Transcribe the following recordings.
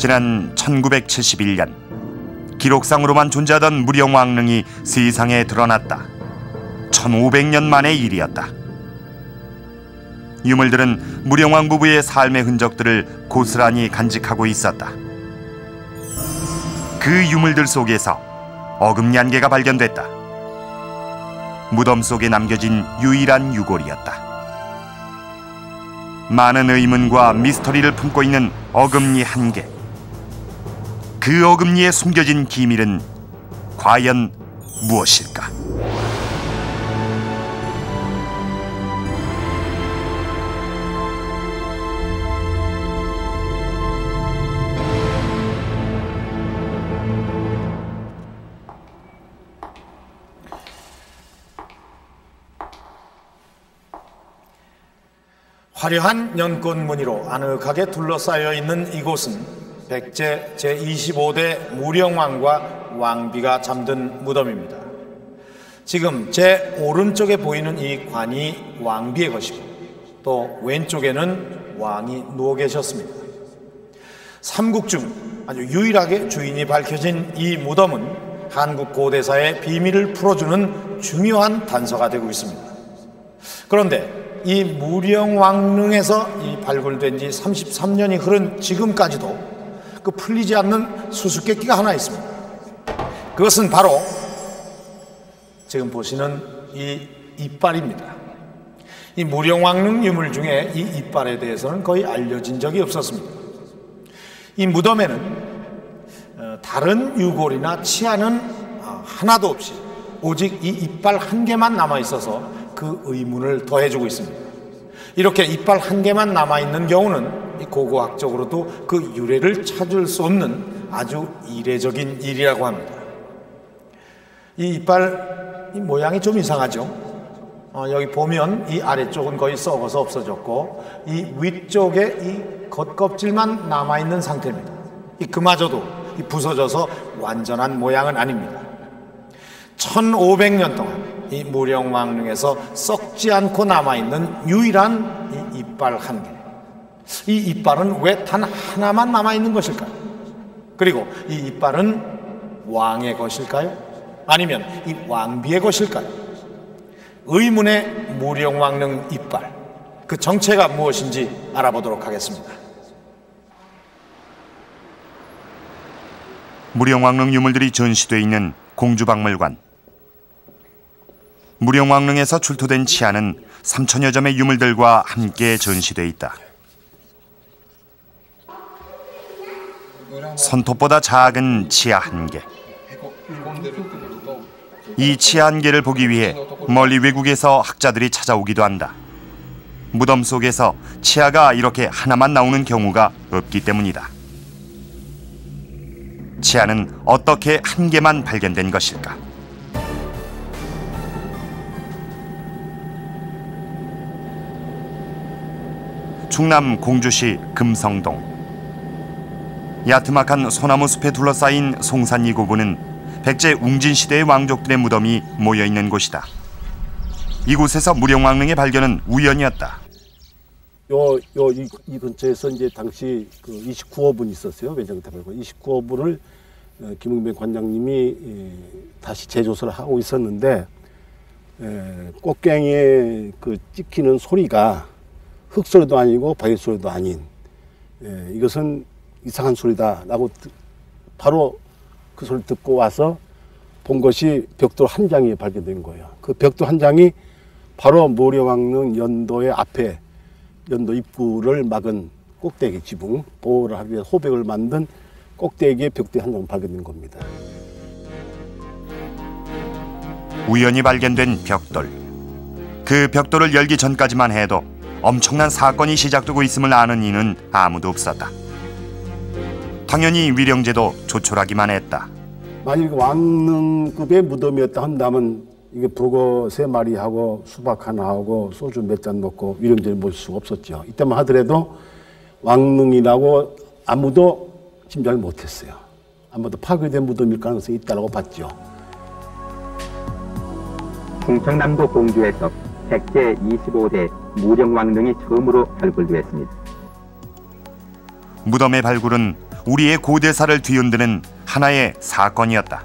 지난 1971년 기록상으로만 존재하던 무령왕릉이 세상에 드러났다. 1500년 만의 일이었다. 유물들은 무령왕 부부의 삶의 흔적들을 고스란히 간직하고 있었다. 그 유물들 속에서 어금니안개가 발견됐다. 무덤 속에 남겨진 유일한 유골이었다. 많은 의문과 미스터리를 품고 있는 어금니 한 개. 그 어금니에 숨겨진 기밀은 과연 무엇일까? 화려한 연꽃 무늬로 아늑하게 둘러싸여 있는 이곳은 백제 제25대 무령왕과 왕비가 잠든 무덤입니다. 지금 제 오른쪽에 보이는 이 관이 왕비의 것이고 또 왼쪽에는 왕이 누워 계셨습니다. 삼국 중 아주 유일하게 주인이 밝혀진 이 무덤은 한국 고대사의 비밀을 풀어주는 중요한 단서가 되고 있습니다. 그런데 이 무령왕릉에서 이 발굴된 지 33년이 흐른 지금까지도 그 풀리지 않는 수수께끼가 하나 있습니다. 그것은 바로 지금 보시는 이 이빨입니다. 이 무령왕릉 유물 중에 이 이빨에 대해서는 거의 알려진 적이 없었습니다. 이 무덤에는 다른 유골이나 치아는 하나도 없이 오직 이 이빨 한 개만 남아 있어서 그 의문을 더해주고 있습니다. 이렇게 이빨 한 개만 남아있는 경우는 고고학적으로도 그 유래를 찾을 수 없는 아주 이례적인 일이라고 합니다. 이 이빨 모양이 좀 이상하죠. 여기 보면 이 아래쪽은 거의 썩어서 없어졌고 이 위쪽에 이 겉껍질만 남아있는 상태입니다. 그마저도 부서져서 완전한 모양은 아닙니다. 1500년 동안 이 무령왕릉에서 썩지 않고 남아있는 유일한 이 이빨 한 개. 이 이빨은 왜 단 하나만 남아있는 것일까요? 그리고 이 이빨은 왕의 것일까요? 아니면 이 왕비의 것일까요? 의문의 무령왕릉 이빨, 그 정체가 무엇인지 알아보도록 하겠습니다. 무령왕릉 유물들이 전시되어 있는 공주박물관. 무령왕릉에서 출토된 치아는 3000여 점의 유물들과 함께 전시되어 있다. 손톱보다 작은 치아 한 개. 이 치아 한 개를 보기 위해 멀리 외국에서 학자들이 찾아오기도 한다. 무덤 속에서 치아가 이렇게 하나만 나오는 경우가 없기 때문이다. 치아는 어떻게 한 개만 발견된 것일까? 충남 공주시 금성동. 야트막한 소나무 숲에 둘러싸인 송산 이 고구는 백제 웅진시대의 왕족들의 무덤이 모여있는 곳이다. 이곳에서 무령왕릉의 발견은 우연이었다. 이 근처에서 이제 당시 그 29호분 있었어요. 외정탑을. 29호분을 김응배 관장님이 다시 재조사를 하고 있었는데 꽃갱이에 그 찍히는 소리가 흙소리도 아니고 바위소리도 아닌 이것은 이상한 소리다라고 바로 그 소리를 듣고 와서 본 것이 벽돌 한 장이 발견된 거예요. 그 벽돌 한 장이 바로 무령왕릉 연도의 앞에 연도 입구를 막은 꼭대기 지붕 보호를 하기 위해 호백을 만든 꼭대기에 벽돌 한 장 발견된 겁니다. 우연히 발견된 벽돌. 그 벽돌을 열기 전까지만 해도 엄청난 사건이 시작되고 있음을 아는 이는 아무도 없었다. 당연히 위령제도 조촐하기만 했다. 만일 왕릉급의 무덤이었다 한다면 이게 북어 3마리하고 수박 하나하고 소주 몇 잔 넣고 위령제를 모실 수가 없었죠. 이때만 하더라도 왕릉이라고 아무도 짐작을 못했어요. 아마도 파괴된 무덤일 가능성이 있다고 봤죠. 충청남도 공주에서 백제 25대 무령왕릉이 처음으로 발굴되었습니다. 무덤의 발굴은 우리의 고대사를 뒤흔드는 하나의 사건이었다.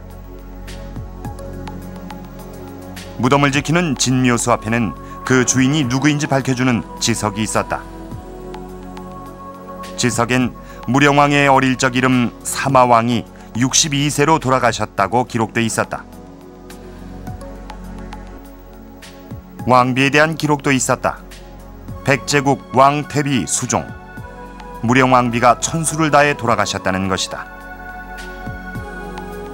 무덤을 지키는 진묘수 앞에는 그 주인이 누구인지 밝혀주는 지석이 있었다. 지석엔 무령왕의 어릴 적 이름 사마왕이 62세로 돌아가셨다고 기록돼 있었다. 왕비에 대한 기록도 있었다. 백제국 왕태비 수종, 무령왕비가 천수를 다해 돌아가셨다는 것이다.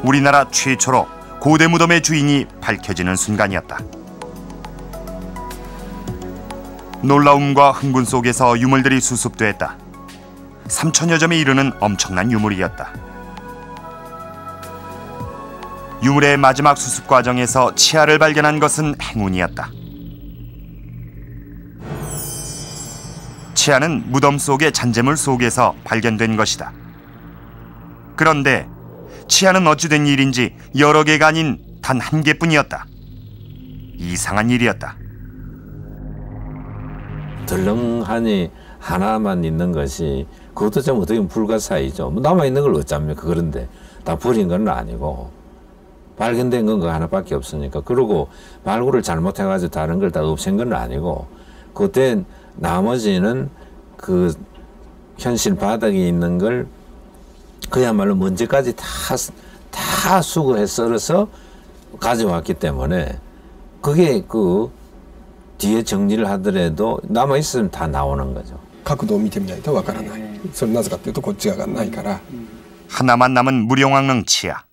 우리나라 최초로 고대 무덤의 주인이 밝혀지는 순간이었다. 놀라움과 흥분 속에서 유물들이 수습됐다. 3천여 점에 이르는 엄청난 유물이었다. 유물의 마지막 수습 과정에서 치아를 발견한 것은 행운이었다. 치아는 무덤 속의 잔재물 속에서 발견된 것이다. 그런데 치아는 어찌 된 일인지 여러 개가 아닌 단 한 개뿐이었다. 이상한 일이었다. 덜렁하니 하나만 있는 것이 그것도 좀 어떻게 보면 불가사의죠. 남아있는 걸 어쩝니까? 그런데 다 버린 건 아니고 발견된 건 그거 하나밖에 없으니까. 그리고 발굴을 잘못해가지고 다른 걸 다 없앤 건 아니고 그때 나머지는 그 현실 바닥에 있는 걸 그야말로 먼지까지 다 수거해 썰어서 가져왔기 때문에 그게 그 뒤에 정리를 하더라도 남아있으면 다 나오는 거죠. 角度を見てみないとわからない。それなぜかというとこっち側がないから。 하나만 남은 무령왕릉 치아.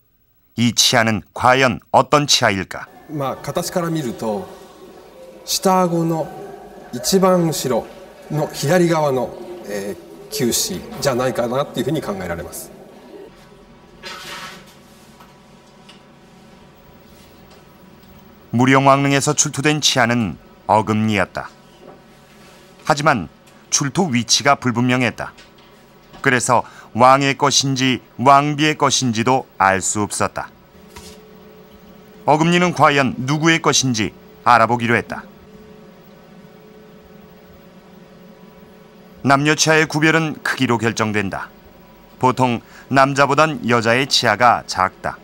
이 치아는 과연 어떤 치아일까? まあ形から見ると下顎の一番後ろの左側の、臼歯じゃないかなっていうふうに考えられます。 무령왕릉에서 출토된 치아는 어금니였다. 하지만 출토 위치가 불분명했다. 그래서 왕의 것인지 왕비의 것인지도 알 수 없었다. 어금니는 과연 누구의 것인지 알아보기로 했다. 남녀 치아의 구별은 크기로 결정된다. 보통 남자보단 여자의 치아가 작다.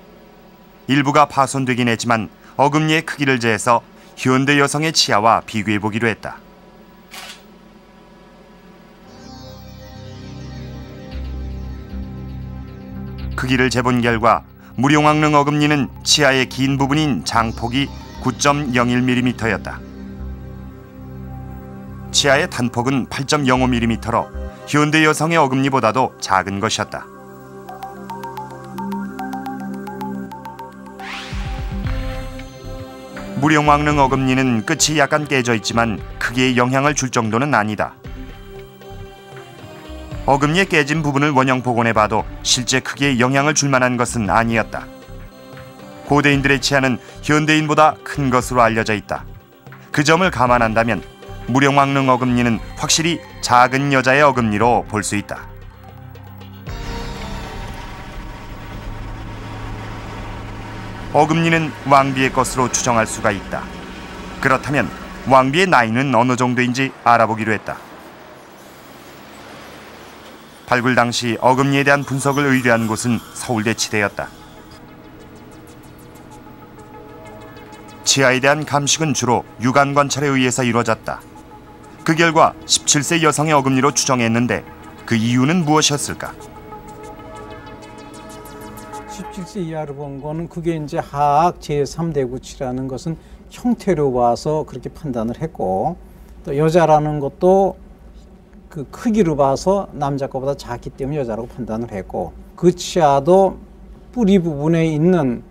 일부가 파손되긴 했지만 어금니의 크기를 재해서 현대 여성의 치아와 비교해보기로 했다. 크기를 재본 결과 무령왕릉 어금니는 치아의 긴 부분인 장폭이 9.01mm였다. 치아의 단폭은 8.05mm로 현대 여성의 어금니보다도 작은 것이었다. 무령왕릉 어금니는 끝이 약간 깨져 있지만 크게 영향을 줄 정도는 아니다. 어금니의 깨진 부분을 원형 복원해봐도 실제 크기에 영향을 줄 만한 것은 아니었다. 고대인들의 치아는 현대인보다 큰 것으로 알려져 있다. 그 점을 감안한다면 무령왕릉 어금니는 확실히 작은 여자의 어금니로 볼 수 있다. 어금니는 왕비의 것으로 추정할 수가 있다. 그렇다면 왕비의 나이는 어느 정도인지 알아보기로 했다. 발굴 당시 어금니에 대한 분석을 의뢰한 곳은 서울대 치대였다. 치아에 대한 감식은 주로 육안 관찰에 의해서 이루어졌다. 그 결과 17세 여성의 어금니로 추정했는데 그 이유는 무엇이었을까? 17세 이하로 본 거는 그게 이제 하악 제3대구치라는 것은 형태로 봐서 그렇게 판단을 했고, 또 여자라는 것도 그 크기로 봐서 남자 거보다 작기 때문에 여자라고 판단을 했고, 그 치아도 뿌리 부분에 있는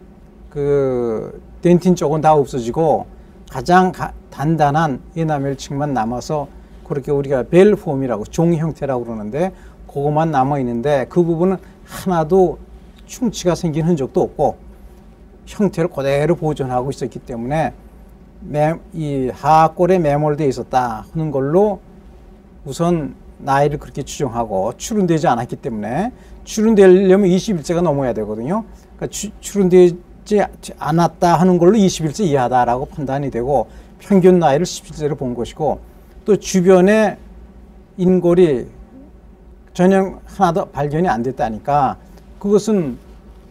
그 덴틴 쪽은 다 없어지고 가장 단단한 에나멜층만 남아서 그렇게 우리가 벨폼이라고 종 형태라고 그러는데 그것만 남아 있는데 그 부분은 하나도 충치가 생긴 흔적도 없고 형태를 그대로 보존하고 있었기 때문에 이 하악골에 매몰되어 있었다 하는 걸로 우선 나이를 그렇게 추정하고 출운되지 않았기 때문에 출운되려면 21세가 넘어야 되거든요. 그러니까 출운되지 않았다 하는 걸로 21세 이하다라고 판단이 되고 평균 나이를 17세로 본 것이고 또 주변에 인골이 전혀 하나도 발견이 안 됐다니까 그것은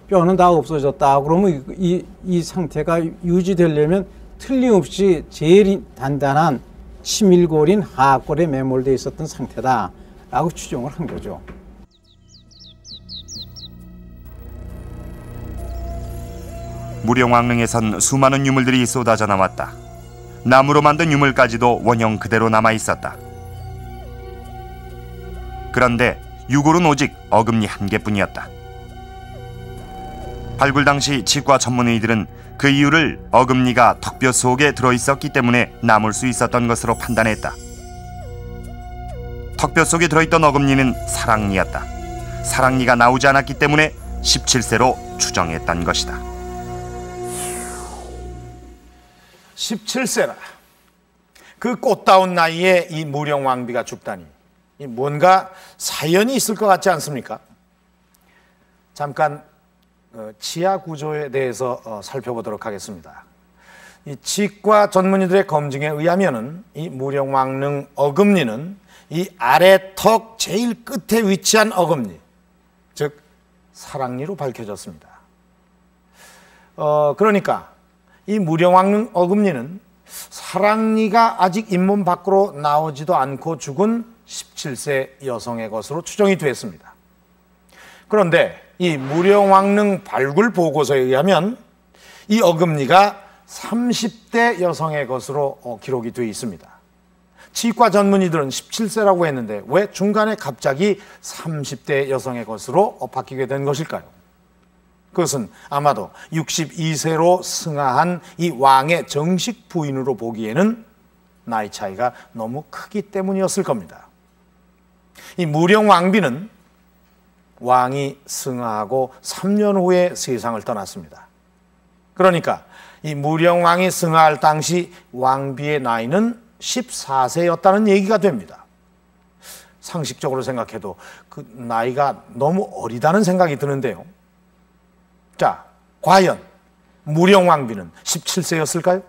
뼈는 다 없어졌다. 그러면 이 상태가 유지되려면 틀림없이 제일 단단한 치밀골인 하악골에 매몰되어 있었던 상태다라고 추정을 한 거죠. 무령왕릉에선 수많은 유물들이 쏟아져 나왔다. 나무로 만든 유물까지도 원형 그대로 남아 있었다. 그런데 유골은 오직 어금니 한 개뿐이었다. 발굴 당시 치과 전문의들은 그 이유를 어금니가 턱뼈 속에 들어있었기 때문에 남을 수 있었던 것으로 판단했다. 턱뼈 속에 들어있던 어금니는 사랑니였다. 사랑니가 나오지 않았기 때문에 17세로 추정했던 것이다. 17세라. 그 꽃다운 나이에 이 무령왕비가 죽다니 뭔가 사연이 있을 것 같지 않습니까? 잠깐 치아 구조에 대해서 살펴보도록 하겠습니다. 이 치과 전문의들의 검증에 의하면은 이 무령왕릉 어금니는 이 아래 턱 제일 끝에 위치한 어금니, 즉 사랑니로 밝혀졌습니다. 그러니까 이 무령왕릉 어금니는 사랑니가 아직 잇몸 밖으로 나오지도 않고 죽은 17세 여성의 것으로 추정이 되었습니다. 그런데 이 무령왕릉 발굴 보고서에 의하면 이 어금니가 30대 여성의 것으로 기록이 되어 있습니다. 치과 전문의들은 17세라고 했는데 왜 중간에 갑자기 30대 여성의 것으로 바뀌게 된 것일까요? 그것은 아마도 62세로 승하한 이 왕의 정식 부인으로 보기에는 나이 차이가 너무 크기 때문이었을 겁니다. 이 무령왕비는 왕이 승하하고 3년 후에 세상을 떠났습니다. 그러니까 이 무령왕이 승하할 당시 왕비의 나이는 14세였다는 얘기가 됩니다. 상식적으로 생각해도 그 나이가 너무 어리다는 생각이 드는데요. 자, 과연 무령왕비는 17세였을까요?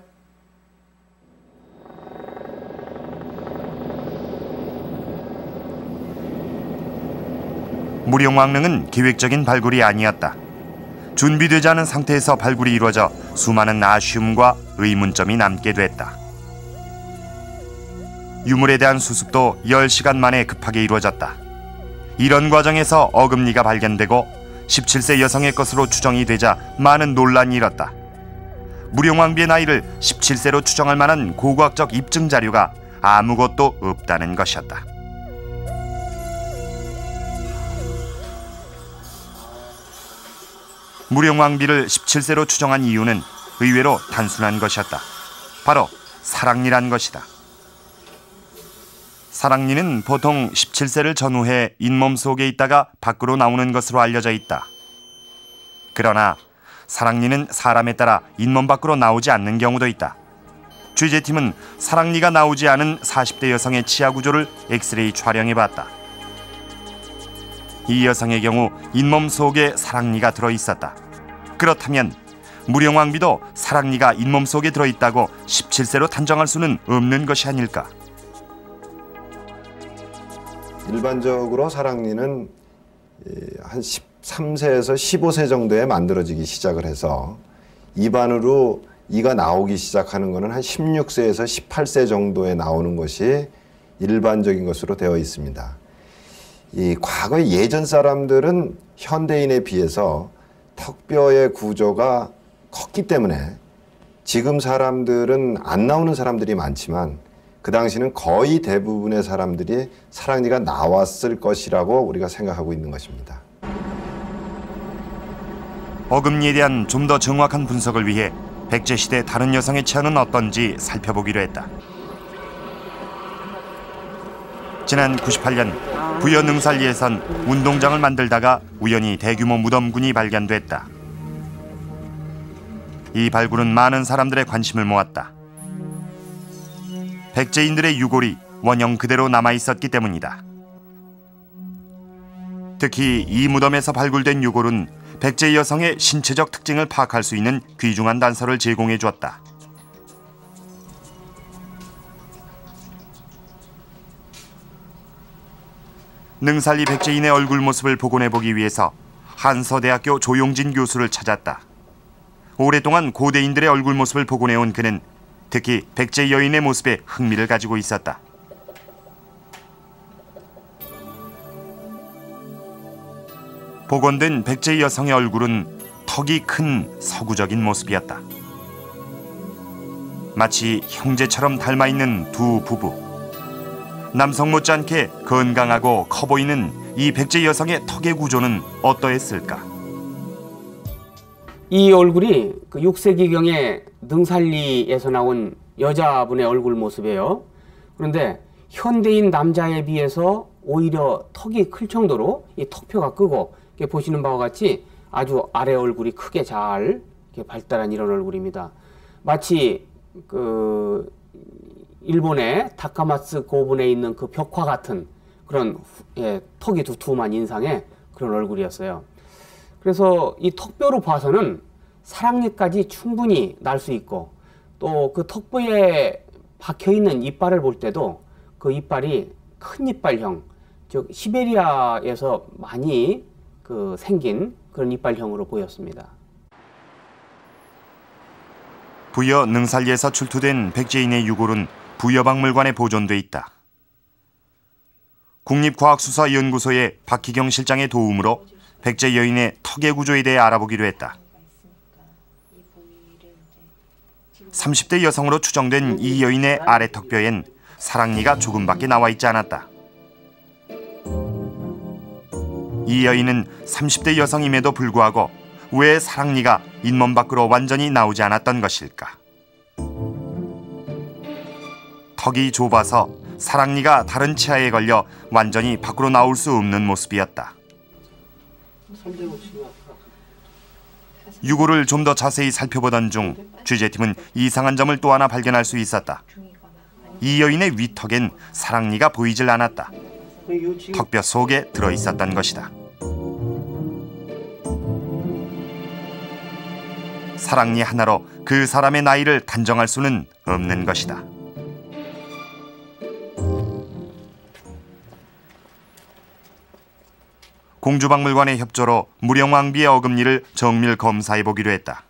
무령왕릉은 계획적인 발굴이 아니었다. 준비되지 않은 상태에서 발굴이 이루어져 수많은 아쉬움과 의문점이 남게 됐다. 유물에 대한 수습도 10시간 만에 급하게 이루어졌다. 이런 과정에서 어금니가 발견되고 17세 여성의 것으로 추정이 되자 많은 논란이 일었다. 무령왕비의 나이를 17세로 추정할 만한 고고학적 입증 자료가 아무것도 없다는 것이었다. 무령왕비를 17세로 추정한 이유는 의외로 단순한 것이었다. 바로 사랑니란 것이다. 사랑니는 보통 17세를 전후해 잇몸 속에 있다가 밖으로 나오는 것으로 알려져 있다. 그러나 사랑니는 사람에 따라 잇몸 밖으로 나오지 않는 경우도 있다. 취재팀은 사랑니가 나오지 않은 40대 여성의 치아 구조를 엑스레이 촬영해봤다. 이 여성의 경우 잇몸 속에 사랑니가 들어있었다. 그렇다면 무령왕비도 사랑니가 잇몸 속에 들어있다고 17세로 단정할 수는 없는 것이 아닐까? 일반적으로 사랑니는 한 13세에서 15세 정도에 만들어지기 시작을 해서 입안으로 이가 나오기 시작하는 것은 한 16세에서 18세 정도에 나오는 것이 일반적인 것으로 되어 있습니다. 이 과거의 예전 사람들은 현대인에 비해서 턱뼈의 구조가 컸기 때문에 지금 사람들은 안 나오는 사람들이 많지만 그 당시는 거의 대부분의 사람들이 사랑니가 나왔을 것이라고 우리가 생각하고 있는 것입니다. 어금니에 대한 좀 더 정확한 분석을 위해 백제시대 다른 여성의 치아는 어떤지 살펴보기로 했다. 지난 98년 부여능살리에선 운동장을 만들다가 우연히 대규모 무덤군이 발견됐다. 이 발굴은 많은 사람들의 관심을 모았다. 백제인들의 유골이 원형 그대로 남아있었기 때문이다. 특히 이 무덤에서 발굴된 유골은 백제 여성의 신체적 특징을 파악할 수 있는 귀중한 단서를 제공해 주었다. 능살리 백제인의 얼굴 모습을 복원해보기 위해서 한서대학교 조용진 교수를 찾았다. 오랫동안 고대인들의 얼굴 모습을 복원해온 그는 특히 백제 여인의 모습에 흥미를 가지고 있었다. 복원된 백제 여성의 얼굴은 턱이 큰 서구적인 모습이었다. 마치 형제처럼 닮아있는 두 부부. 남성 못지않게 건강하고 커 보이는 이 백제 여성의 턱의 구조는 어떠했을까? 이 얼굴이 그 6세기경에 능살리에서 나온 여자분의 얼굴 모습이에요. 그런데 현대인 남자에 비해서 오히려 턱이 클 정도로 이 턱표가 크고 이렇게 보시는 바와 같이 아주 아래 얼굴이 크게 잘 이렇게 발달한 이런 얼굴입니다. 마치 그 일본의 다카마츠 고분에 있는 그 벽화 같은 그런 턱이 두툼한 인상의 그런 얼굴이었어요. 그래서 이 턱뼈로 봐서는 사랑니까지 충분히 날 수 있고 또 그 턱뼈에 박혀있는 이빨을 볼 때도 그 이빨이 큰 이빨형, 즉 시베리아에서 많이 그 생긴 그런 이빨형으로 보였습니다. 부여 능살리에서 출토된 백제인의 유골은 부여박물관에 보존돼 있다. 국립과학수사연구소의 박희경 실장의 도움으로 백제 여인의 턱의 구조에 대해 알아보기로 했다. 30대 여성으로 추정된 이 여인의 아래 턱뼈엔 사랑니가 조금밖에 나와 있지 않았다. 이 여인은 30대 여성임에도 불구하고 왜 사랑니가 잇몸 밖으로 완전히 나오지 않았던 것일까? 턱이 좁아서 사랑니가 다른 치아에 걸려 완전히 밖으로 나올 수 없는 모습이었다. 유골을 좀 더 자세히 살펴보던 중 취재팀은 이상한 점을 또 하나 발견할 수 있었다. 이 여인의 위턱엔 사랑니가 보이질 않았다. 턱뼈 속에 들어있었던 것이다. 사랑니 하나로 그 사람의 나이를 단정할 수는 없는 것이다. 공주박물관의 협조로 무령왕비의 어금니를 정밀 검사해보기로 했다.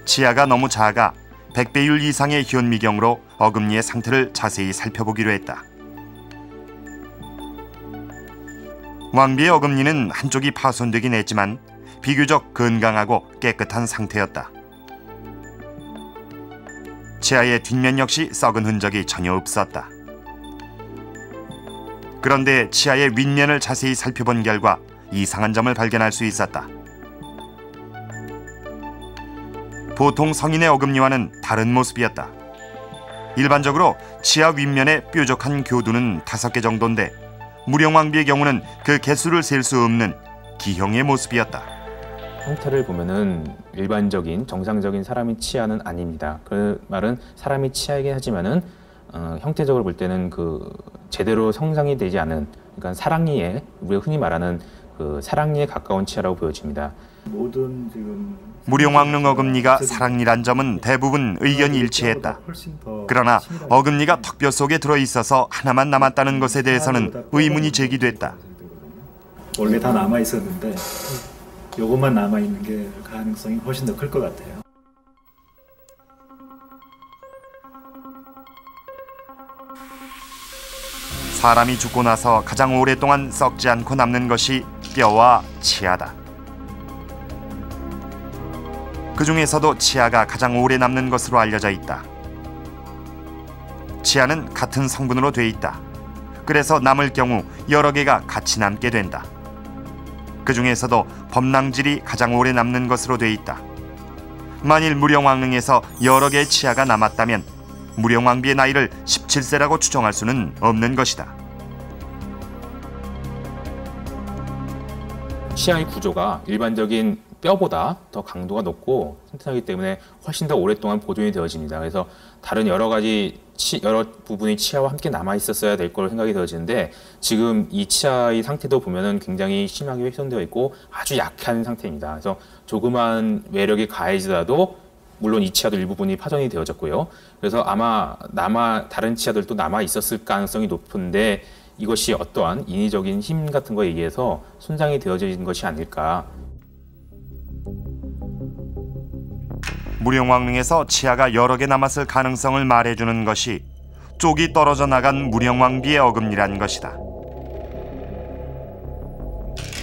치아가 너무 작아 100배율 이상의 현미경으로 어금니의 상태를 자세히 살펴보기로 했다. 왕비의 어금니는 한쪽이 파손되긴 했지만 비교적 건강하고 깨끗한 상태였다. 치아의 뒷면 역시 썩은 흔적이 전혀 없었다. 그런데 치아의 윗면을 자세히 살펴본 결과 이상한 점을 발견할 수 있었다. 보통 성인의 어금니와는 다른 모습이었다. 일반적으로 치아 윗면에 뾰족한 교두는 5개 정도인데 무령왕비의 경우는 그 개수를 셀 수 없는 기형의 모습이었다. 형태를 보면은 일반적인 정상적인 사람의 치아는 아닙니다. 그 말은 사람의 치아이긴 하지만은 형태적으로 볼 때는 그 제대로 형성이 되지 않은, 그러니까 사랑니에, 우리가 흔히 말하는 그 사랑니에 가까운 치아라고 보여집니다. 모든 지금 무령왕릉 어금니가 사랑니란 점은 대부분 의견이 일치했다. 그러나 어금니가 턱뼈 속에 들어있어서 하나만 남았다는 것에 대해서는 의문이 제기됐다. 원래 다 남아 있었는데 요것만 남아 있는 게 가능성이 훨씬 더 클 것 같아요. 사람이 죽고 나서 가장 오랫동안 썩지 않고 남는 것이 뼈와 치아다. 그 중에서도 치아가 가장 오래 남는 것으로 알려져 있다. 치아는 같은 성분으로 돼 있다. 그래서 남을 경우 여러 개가 같이 남게 된다. 그 중에서도 범랑질이 가장 오래 남는 것으로 돼 있다. 만일 무령왕릉에서 여러 개의 치아가 남았다면 무령왕비의 나이를 17세라고 추정할 수는 없는 것이다. 치아의 구조가 일반적인 뼈보다 더 강도가 높고 튼튼하기 때문에 훨씬 더 오랫동안 보존이 되어집니다. 그래서 다른 여러 가지 여러 부분의 치아와 함께 남아 있었어야 될 거로 생각이 되어지는데, 지금 이 치아의 상태도 보면은 굉장히 심하게 훼손되어 있고 아주 약한 상태입니다. 그래서 조그만 외력이 가해지더라도 물론 이 치아도 일부분이 파손이 되어졌고요. 그래서 아마 다른 치아들도 남아 있었을 가능성이 높은데 이것이 어떠한 인위적인 힘 같은 거에 의해서 손상이 되어진 것이 아닐까. 무령왕릉에서 치아가 여러 개 남았을 가능성을 말해주는 것이 쪽이 떨어져 나간 무령왕비의 어금니란 것이다.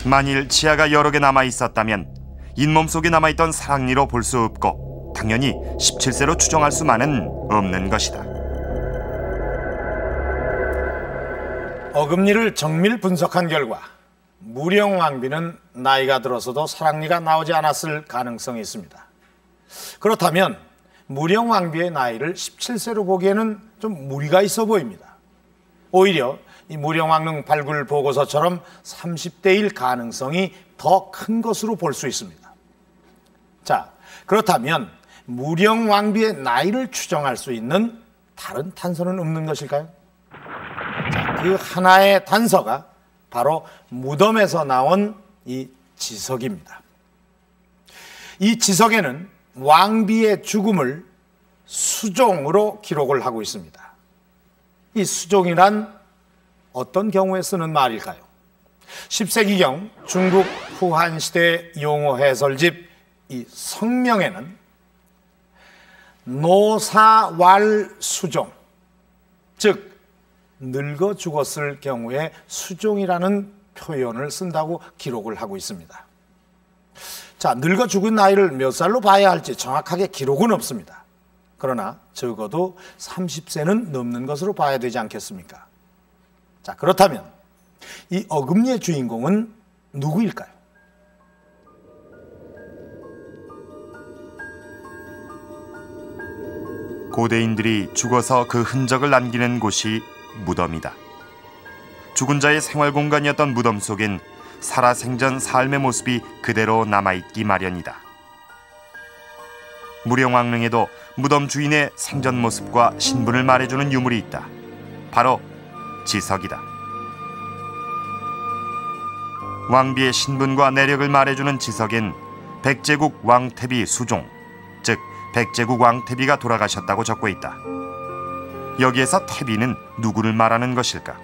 만일 치아가 여러 개 남아 있었다면 잇몸 속에 남아있던 사랑니로 볼 수 없고 당연히 17세로 추정할 수만은 없는 것이다. 어금니를 정밀 분석한 결과 무령왕비는 나이가 들어서도 사랑니가 나오지 않았을 가능성이 있습니다. 그렇다면 무령왕비의 나이를 17세로 보기에는 좀 무리가 있어 보입니다. 오히려 이 무령왕릉 발굴 보고서처럼 30대일 가능성이 더 큰 것으로 볼 수 있습니다. 자, 그렇다면 무령왕비의 나이를 추정할 수 있는 다른 단서는 없는 것일까요? 자, 그 하나의 단서가 바로 무덤에서 나온 이 지석입니다. 이 지석에는 왕비의 죽음을 수종으로 기록을 하고 있습니다. 이 수종이란 어떤 경우에 쓰는 말일까요? 10세기경 중국 후한시대 용어 해설집 이 성명에는 노사왈수종, 즉 늙어 죽었을 경우에 수종이라는 표현을 쓴다고 기록을 하고 있습니다. 자, 늙어 죽은 나이를 몇 살로 봐야 할지 정확하게 기록은 없습니다. 그러나 적어도 30세는 넘는 것으로 봐야 되지 않겠습니까? 자, 그렇다면 이 어금니의 주인공은 누구일까요? 고대인들이 죽어서 그 흔적을 남기는 곳이 무덤이다. 죽은 자의 생활 공간이었던 무덤 속엔 살아생전 삶의 모습이 그대로 남아있기 마련이다. 무령왕릉에도 무덤 주인의 생전 모습과 신분을 말해주는 유물이 있다. 바로 지석이다. 왕비의 신분과 내력을 말해주는 지석엔 백제국 왕태비 수종, 즉 백제국 왕태비가 돌아가셨다고 적고 있다. 여기에서 태비는 누구를 말하는 것일까?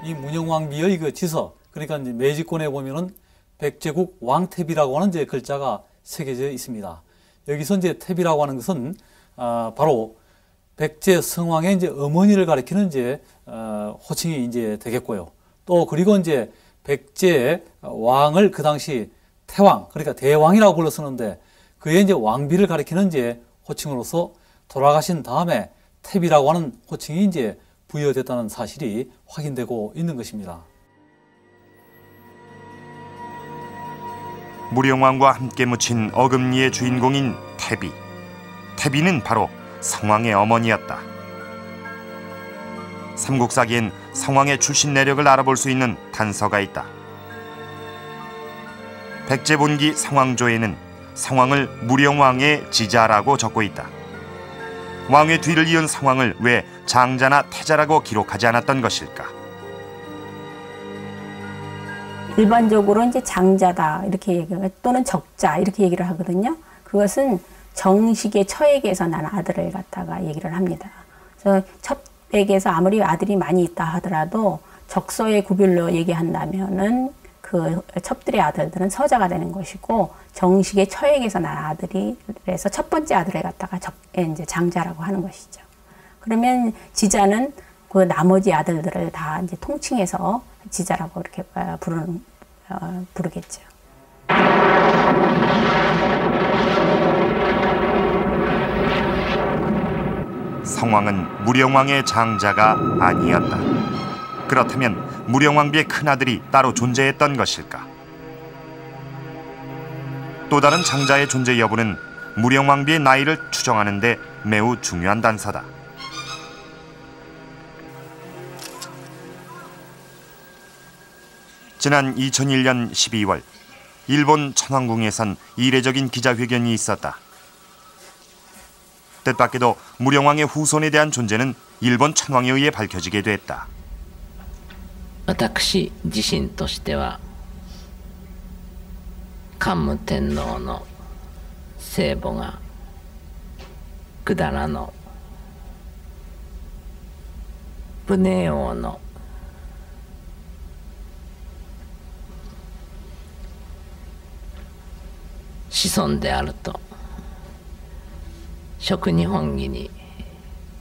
이 문영왕비의 그 지석, 그러니까 이제 매직권에 보면은 백제국 왕태비라고 하는 이제 글자가 새겨져 있습니다. 여기서 이제 태비라고 하는 것은 바로 백제 성왕의 이제 어머니를 가리키는 이제 호칭이 이제 되겠고요. 또 그리고 이제 백제 왕을 그 당시 태왕, 그러니까 대왕이라고 불렀었는데 그의 이제 왕비를 가리키는 이제 호칭으로서 돌아가신 다음에 태비라고 하는 호칭이 이제 부여됐다는 사실이 확인되고 있는 것입니다. 무령왕과 함께 묻힌 어금니의 주인공인 태비. 태비는 바로 성왕의 어머니였다. 삼국사기엔 성왕의 출신 내력을 알아볼 수 있는 단서가 있다. 백제본기 성왕조에는 성왕을 무령왕의 지자라고 적고 있다. 왕의 뒤를 이은 성왕을 왜 장자나 태자라고 기록하지 않았던 것일까? 일반적으로 이제 장자다 이렇게 얘기하고 또는 적자 이렇게 얘기를 하거든요. 그것은 정식의 처에게서 난 아들을 갖다가 얘기를 합니다. 그래서 첩에게서 아무리 아들이 많이 있다 하더라도 적서의 구별로 얘기한다면은 그 첩들의 아들들은 서자가 되는 것이고 정식의 처에게서 난 아들이 그래서 첫 번째 아들을 갖다가 이제 장자라고 하는 것이죠. 그러면 지자는 그 나머지 아들들을 다 이제 통칭해서 지자라고 이렇게 부르겠죠. 성왕은 무령왕의 장자가 아니었다. 그렇다면 무령왕비의 큰아들이 따로 존재했던 것일까? 또 다른 장자의 존재 여부는 무령왕비의 나이를 추정하는 데 매우 중요한 단서다. 지난 2001년 12월 일본 천왕궁에선 이례적인 기자회견이 있었다. 뜻밖에도 무령왕의 후손에 대한 존재는 일본 천왕에 의해 밝혀지게 됐다. 私自身としては桓武天皇の生母が百済の武寧王の子孫であると食日本紀に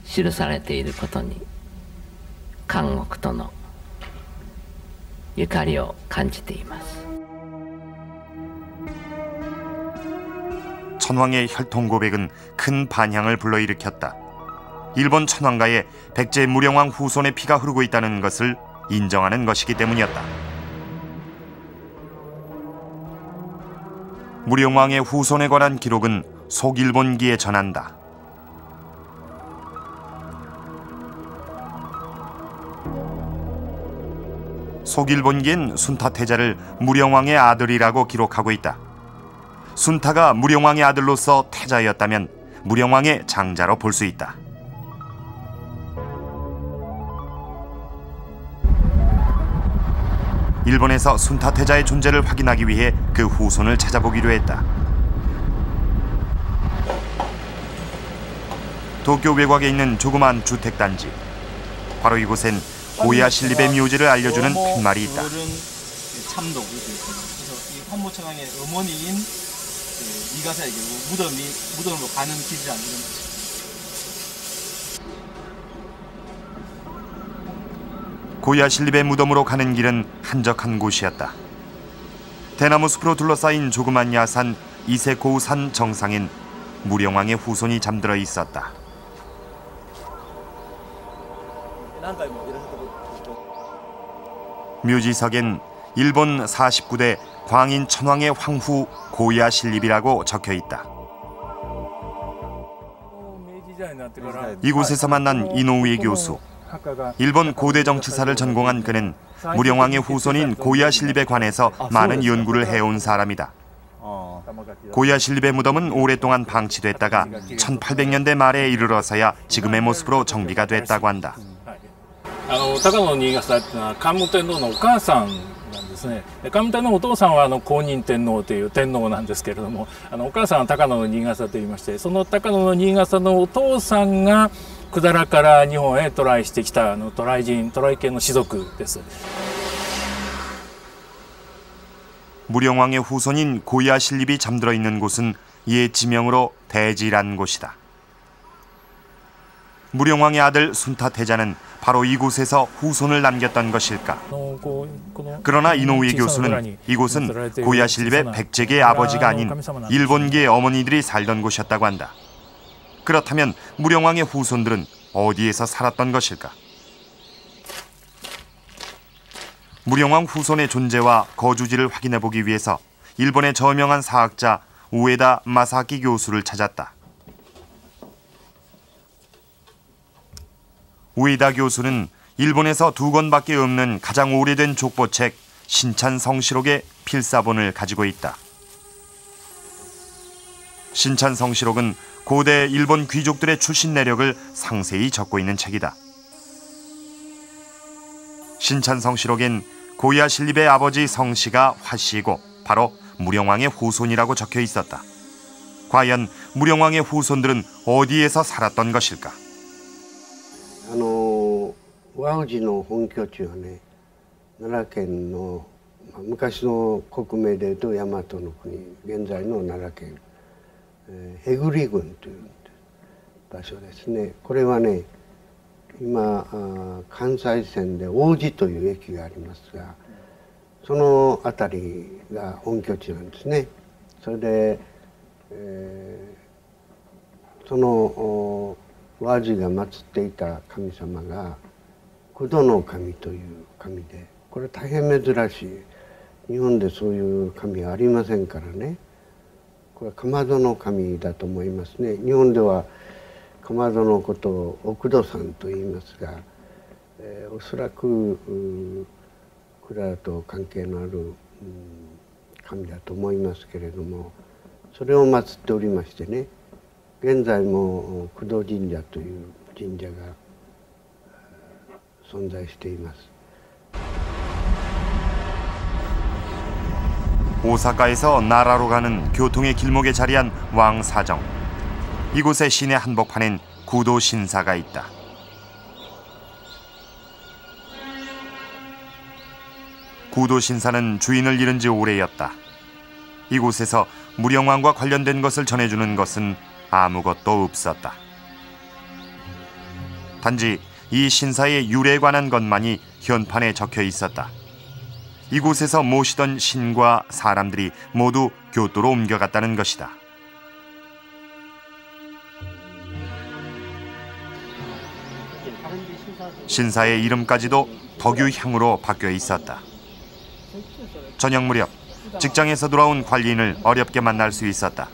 記されていることに監獄とのゆかりを感じています。 천황의 혈통 고백은 큰 반향을 불러일으켰다. 일본 천황가에 백제 무령왕 후손의 피가 흐르고 있다는 것을 인정하는 것이기 때문이었다. 무령왕의 후손에 관한 기록은 속일본기에 전한다. 속일본기엔 순타태자를 무령왕의 아들이라고 기록하고 있다. 순타가 무령왕의 아들로서 태자였다면 무령왕의 장자로 볼 수 있다. 일본에서 순타태자의 존재를 확인하기 위해 그 후손을 찾아보기로 했다. 도쿄 외곽에 있는 조그만 주택단지. 바로 이곳엔 고야 신립의 묘지를 알려주는 팻말이 있다. 참독 이렇게 있습니다. 그래서 이 환모천왕의 어머니인 이가사에게 무덤으로 가는 길이라는 이런. 고야 신립의 무덤으로 가는 길은 한적한 곳이었다. 대나무 숲으로 둘러싸인 조그만 야산 이세코우산 정상엔 무령왕의 후손이 잠들어 있었다. 묘지석엔 일본 49대 광인 천황의 황후 고야 신립이라고 적혀 있다. 이곳에서 만난 이노우에 교수. 일본 고대 정치사를 전공한 그는 무령왕의 후손인 고야 신립에 관해서 많은 연구를 해온 사람이다. 고야 신립의 무덤은 오랫동안 방치됐다가 1800년대 말에 이르러서야 지금의 모습으로 정비가 됐다고 한다. 高野新笠っていうのは桓武天皇のお母さんなんですね。桓武天皇のお父さんは弘仁天皇という天皇なんですけれども、お母さんは高野の新笠といいまして、その高野の新笠のお父さんが百済から日本へ渡来してきた渡来人、渡来系の氏族です。 무령왕의 후손인 고야 신립이 잠들어 있는 곳은 옛 지명으로 대지란 곳이다. 무령왕의 아들 순타태자는 바로 이곳에서 후손을 남겼던 것일까? 그러나 이노우에 교수는 이곳은 고야 신립의 백제계의 아버지가 아닌 일본계의 어머니들이 살던 곳이었다고 한다. 그렇다면 무령왕의 후손들은 어디에서 살았던 것일까? 무령왕 후손의 존재와 거주지를 확인해보기 위해서 일본의 저명한 사학자 우에다 마사키 교수를 찾았다. 우에다 교수는 일본에서 2권밖에 없는 가장 오래된 족보책 신찬성시록의 필사본을 가지고 있다. 신찬성시록은 고대 일본 귀족들의 출신 내력을 상세히 적고 있는 책이다. 신찬성시록엔 고야 신립의 아버지 성씨가 화씨이고 바로 무령왕의 후손이라고 적혀 있었다. 과연 무령왕의 후손들은 어디에서 살았던 것일까? 和氏の本拠地はね、奈良県の昔の国名でいうと大和の国、現在の奈良県へぐり郡という場所ですね。これはね、今関西線で王子という駅がありますが、その辺りが本拠地なんですね。それで、その和氏が祀っていた神様が九度の神という神で、これ大変珍しい。日本でそういう神はありませんからね。これはかまどの神だと思いますね。日本ではかまどのことを奥戸さんと言いますが、おそらく蔵と関係のある神だと思いますけれども、それを祀っておりましてね、現在も九度神社という神社が存在しています。 오사카에서 나라로 가는 교통의 길목에 자리한 왕사정. 이곳의 시내 한복판엔 구도 신사가 있다. 구도 신사는 주인을 잃은 지 오래였다. 이곳에서 무령왕과 관련된 것을 전해주는 것은 아무것도 없었다. 단지 이 신사의 유래에 관한 것만이 현판에 적혀 있었다. 이곳에서 모시던 신과 사람들이 모두 교토로 옮겨갔다는 것이다. 신사의 이름까지도 덕유향으로 바뀌어 있었다. 저녁 무렵 직장에서 돌아온 관리인을 어렵게 만날 수 있었다.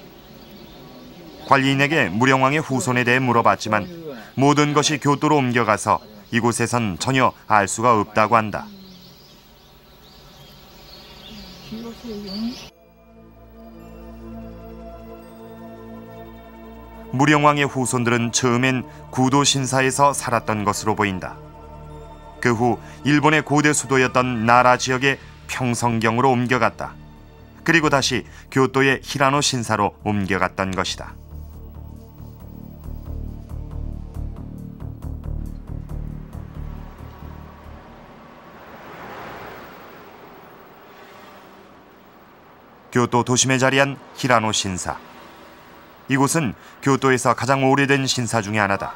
관리인에게 무령왕의 후손에 대해 물어봤지만 모든 것이 교토로 옮겨가서 이곳에선 전혀 알 수가 없다고 한다. 무령왕의 후손들은 처음엔 구도 신사에서 살았던 것으로 보인다. 그 후 일본의 고대 수도였던 나라 지역의 평성경으로 옮겨갔다. 그리고 다시 교토의 히라노 신사로 옮겨갔던 것이다. 교토 도심에 자리한 히라노 신사. 이곳은 교토에서 가장 오래된 신사 중에 하나다.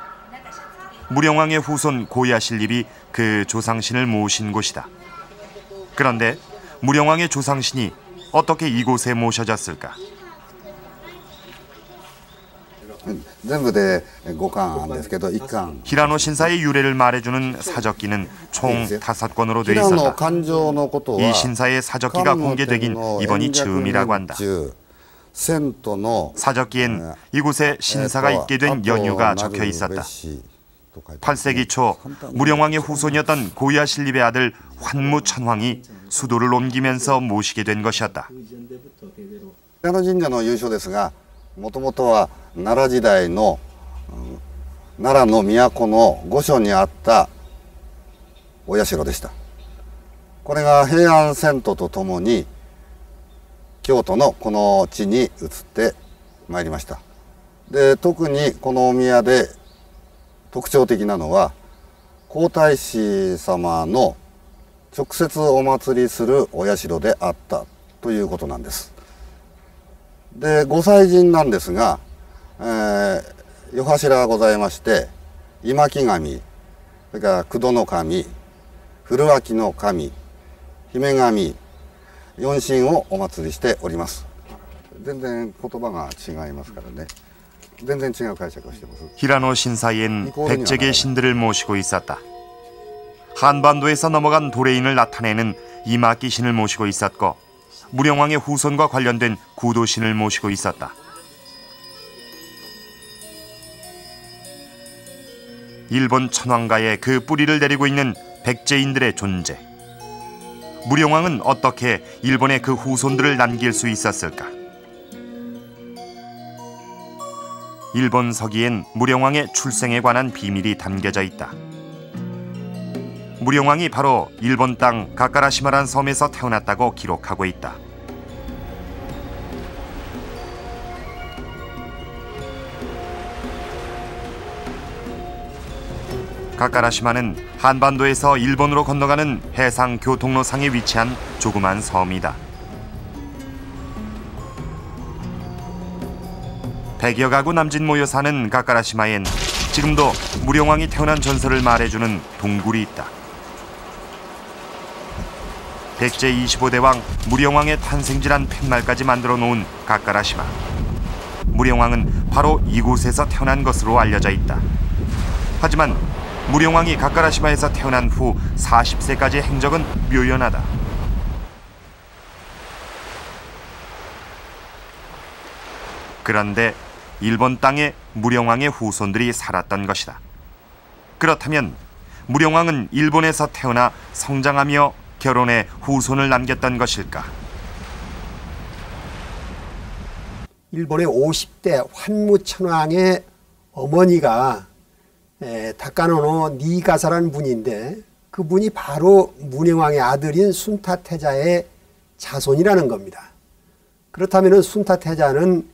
무령왕의 후손 고야실립이 그 조상신을 모신 곳이다. 그런데 무령왕의 조상신이 어떻게 이곳에 모셔졌을까? 히라노 신사의 유래를 말해주는 사적기는 총 5권으로 되어 있었다. 이 신사의 사적기가 공개되긴 이번이 처음이라고 한다. 사적기엔 이곳에 신사가 있게 된 연유가 적혀 있었다. 8세기 초 무령왕의 후손이었던 고야실립의 아들 환무천황이 수도를 옮기면서 모시게 된 것이었다. もともとは奈良時代の奈良の都の御所にあったお社でした。これが平安遷都とともに京都のこの地に移ってまいりました。で、特にこのお宮で特徴的なのは皇太子様の直接お祭りするお社であったということなんです。で、御祭神なんですが、夜柱がございまして、今木神、それから九度の神、古脇の神、姫神、四神をお祭りしております。全然言葉が違いますからね。全然違う解釈をしてます。 히라노 신사엔 100잭의 신들을 모시고 있었다. 한반도에서 넘어간 도레인을 나타내는 이마키 신을 모시고 있었고, 무령왕의 후손과 관련된 구도신을 모시고 있었다. 일본 천황가의 그 뿌리를 내리고 있는 백제인들의 존재. 무령왕은 어떻게 일본의 그 후손들을 남길 수 있었을까? 일본 서기엔 무령왕의 출생에 관한 비밀이 담겨져 있다. 무령왕이 바로 일본 땅 가까라시마란 섬에서 태어났다고 기록하고 있다. 가까라시마는 한반도에서 일본으로 건너가는 해상 교통로상에 위치한 조그만 섬이다. 100여 가구 남짓 모여 사는 가까라시마엔 지금도 무령왕이 태어난 전설을 말해주는 동굴이 있다. 백제 25대 왕 무령왕의 탄생지란 팻말까지 만들어 놓은 가까라시마. 무령왕은 바로 이곳에서 태어난 것으로 알려져 있다. 하지만 무령왕이 가까라시마에서 태어난 후 40세까지의 행적은 묘연하다. 그런데 일본 땅에 무령왕의 후손들이 살았던 것이다. 그렇다면 무령왕은 일본에서 태어나 성장하며 결혼해 후손을 남겼던 것일까? 일본의 50대 환무천왕의 어머니가 다카노노 니가사라는 분인데 그분이 바로 무령왕의 아들인 순타태자의 자손이라는 겁니다. 그렇다면 순타태자는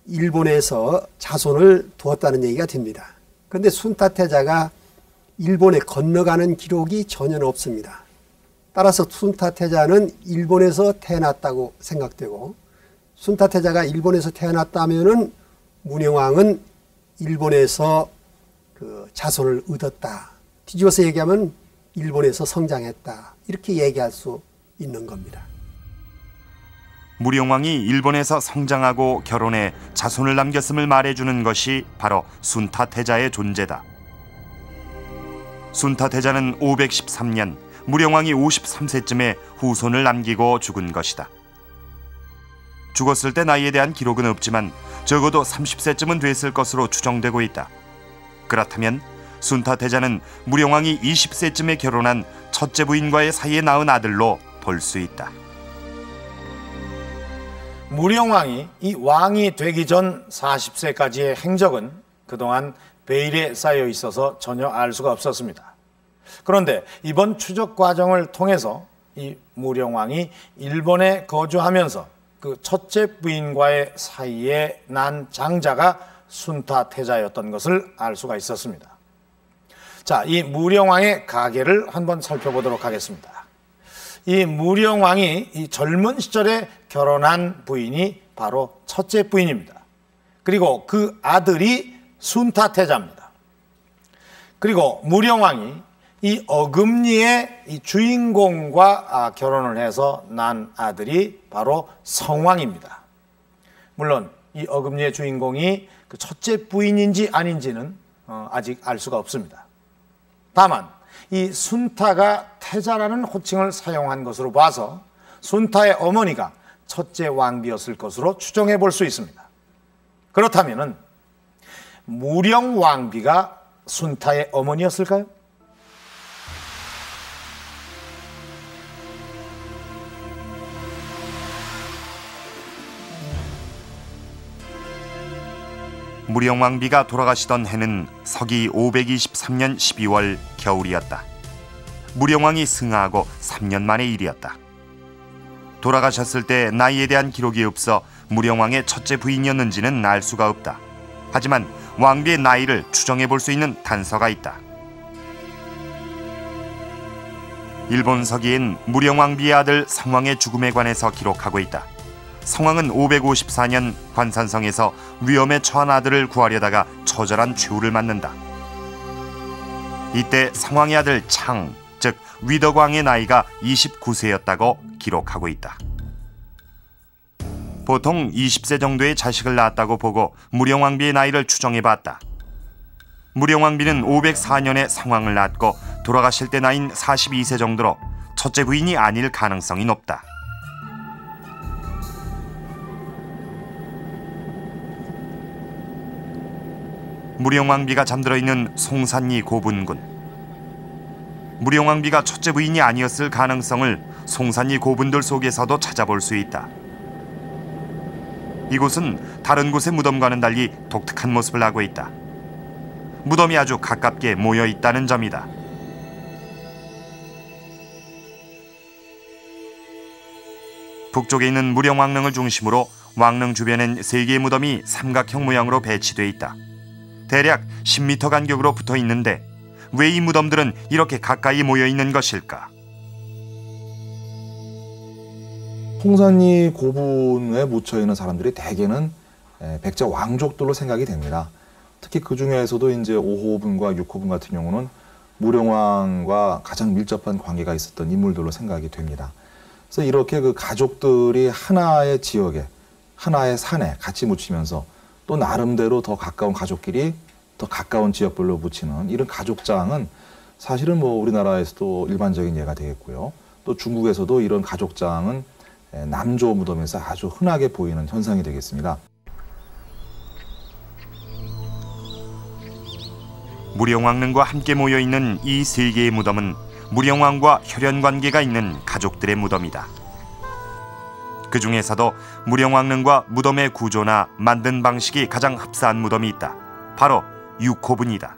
일본에서 자손을 두었다는 얘기가 됩니다. 그런데 순타태자가 일본에 건너가는 기록이 전혀 없습니다. 따라서 순타태자는 일본에서 태어났다고 생각되고, 순타태자가 일본에서 태어났다면은 문영왕은 일본에서 그 자손을 얻었다. 뒤집어서 얘기하면 일본에서 성장했다. 이렇게 얘기할 수 있는 겁니다. 무령왕이 일본에서 성장하고 결혼해 자손을 남겼음을 말해주는 것이 바로 순타태자의 존재다. 순타태자는 513년 무령왕이 53세쯤에 후손을 남기고 죽은 것이다. 죽었을 때 나이에 대한 기록은 없지만 적어도 30세쯤은 됐을 것으로 추정되고 있다. 그렇다면 순타태자는 무령왕이 20세쯤에 결혼한 첫째 부인과의 사이에 낳은 아들로 볼 수 있다. 무령왕이 이 왕이 되기 전 40세까지의 행적은 그동안 베일에 쌓여 있어서 전혀 알 수가 없었습니다. 그런데 이번 추적 과정을 통해서 이 무령왕이 일본에 거주하면서 그 첫째 부인과의 사이에 난 장자가 순타태자였던 것을 알 수가 있었습니다. 자, 이 무령왕의 가계를 한번 살펴보도록 하겠습니다. 이 무령왕이 이 젊은 시절에 결혼한 부인이 바로 첫째 부인입니다. 그리고 그 아들이 순타태자입니다. 그리고 무령왕이 이 어금니의 이 주인공과 결혼을 해서 난 아들이 바로 성왕입니다. 물론 이 어금니의 주인공이 그 첫째 부인인지 아닌지는 아직 알 수가 없습니다. 다만 이 순타가 태자라는 호칭을 사용한 것으로 봐서 순타의 어머니가 첫째 왕비였을 것으로 추정해 볼 수 있습니다. 그렇다면은 무령왕비가 순타의 어머니였을까요? 무령왕비가 돌아가시던 해는 서기 523년 12월 겨울이었다. 무령왕이 승하하고 3년 만의 일이었다. 돌아가셨을 때 나이에 대한 기록이 없어 무령왕의 첫째 부인이었는지는 알 수가 없다. 하지만 왕비의 나이를 추정해 볼 수 있는 단서가 있다. 일본 서기엔 무령왕비의 아들 성왕의 죽음에 관해서 기록하고 있다. 성왕은 554년 관산성에서 위험에 처한 아들을 구하려다가 처절한 최후를 맞는다. 이때 성왕의 아들 창, 즉 위덕왕의 나이가 29세였다고 기록하고 있다. 보통 20세 정도의 자식을 낳았다고 보고 무령왕비의 나이를 추정해봤다. 무령왕비는 504년에 성왕을 낳았고 돌아가실 때 나이는 42세 정도로 첫째 부인이 아닐 가능성이 높다. 무령왕비가 잠들어 있는 송산리 고분군. 무령왕비가 첫째 부인이 아니었을 가능성을 송산리 고분들 속에서도 찾아볼 수 있다. 이곳은 다른 곳의 무덤과는 달리 독특한 모습을 하고 있다. 무덤이 아주 가깝게 모여 있다는 점이다. 북쪽에 있는 무령왕릉을 중심으로 왕릉 주변엔 3개의 무덤이 삼각형 모양으로 배치돼 있다. 대략 10m 간격으로 붙어 있는데 왜 이 무덤들은 이렇게 가까이 모여 있는 것일까? 송산리 고분에 묻혀 있는 사람들이 대개는 백제 왕족들로 생각이 됩니다. 특히 그 중에서도 이제 5호분과 6호분 같은 경우는 무령왕과 가장 밀접한 관계가 있었던 인물들로 생각이 됩니다. 그래서 이렇게 그 가족들이 하나의 지역에, 하나의 산에 같이 묻히면서 또 나름대로 더 가까운 가족끼리 더 가까운 지역별로 묻히는 이런 가족장은 사실은 뭐 우리나라에서도 일반적인 예가 되겠고요. 또 중국에서도 이런 가족장은 남조 무덤에서 아주 흔하게 보이는 현상이 되겠습니다. 무령왕릉과 함께 모여있는 이 3개의 무덤은 무령왕과 혈연관계가 있는 가족들의 무덤이다. 그 중에서도 무령왕릉과 무덤의 구조나 만든 방식이 가장 흡사한 무덤이 있다. 바로 6호분이다.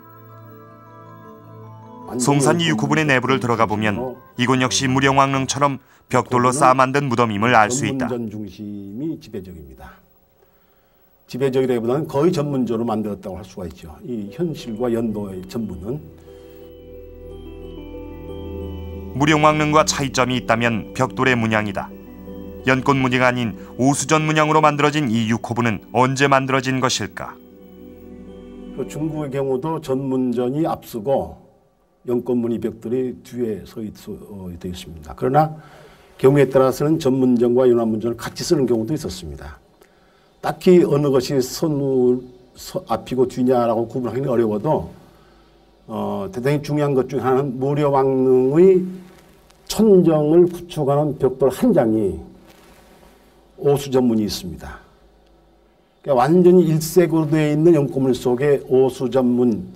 송산리 6호분의 내부를 들어가 보면 이곳 역시 무령왕릉처럼 벽돌로 쌓아 만든 무덤임을 알 수 있다. 전문 중심이 지배적입니다. 지배적이라기보다는 거의 전문적으로 만들었다고 할 수가 있죠. 이 현실과 연도의 전문은. 무령왕릉과 차이점이 있다면 벽돌의 문양이다. 연꽃 무늬가 아닌 오수전 문양으로 만들어진 이 6호부는 언제 만들어진 것일까? 중국의 경우도 전문전이 앞서고 연꽃 무늬 벽돌이 뒤에 서 있습니다. 그러나 경우에 따라서는 전문전과 연합문전을 같이 쓰는 경우도 있었습니다. 딱히 어느 것이 앞이고 뒤냐라고 구분하기는 어려워도 대단히 중요한 것 중 하나는 무령왕릉의 천정을 구축하는 벽돌 한 장이 오수전문이 있습니다. 그러니까 완전히 일색으로 되어 있는 연꽃물 속에 오수전문